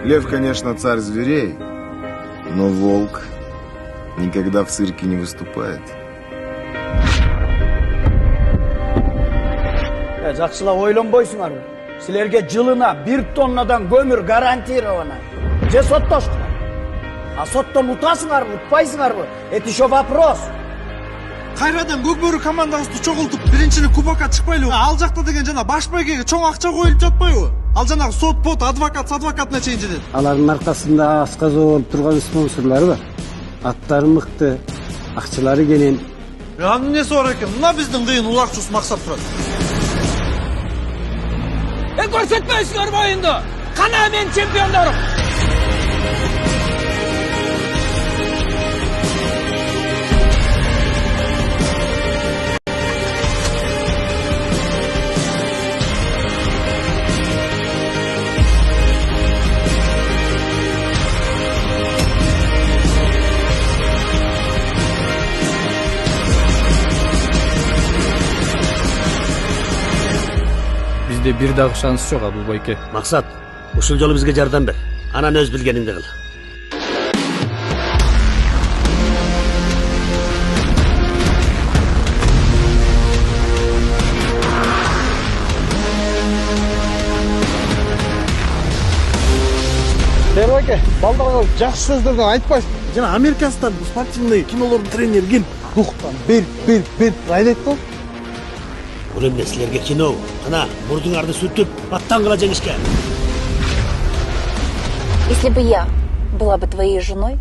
Лев, конечно, царь зверей, но волк никогда в цирке не выступает. Жақсылап ойланбайсыңар. Силерге жылына 1 тоннадан көмір гарантировано. Же соттошкуна. А соттон утасыңарбы, утпайсыңарбы? Это еще вопрос. Кайрадан көкбөрү командабызды чогултуп, биринчини кубокко чыкпайлыбы? Ал жакта деген жана баш байгеге чоң акча коюлуп жатпайбы? Ал жанагы сот, адвокатына чейин жетет. Алардын аркасында асказоо болуп турган спонсорлору бар. Аттары мыкты, акчалары кенен. Анын эмнеси бар экен? Мына биздин кыйын улакчус максат турат. Көрсөтпөйсүңөр боюнду. Кана мен чемпиондорум. Бизде бир дагы шанс жок, Абыл байке. Максат, ушул жолу бизге жардам бер. Анан өз билгениңди кыл. Бербаке, балдарга жакшы сөздөрдөн айтпайсың. Жана американстан спортивный кинолордун тренери ким? Духтан бер айдайт го. Бул эмне силерге кино? Кана, мурдуңарды сүртүп, аттан кыла жеңишке. Если бы я была бы твоей женой,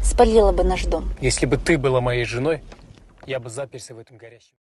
спалила бы наш дом. Если бы ты была моей женой, я бы заперся в этом горящем.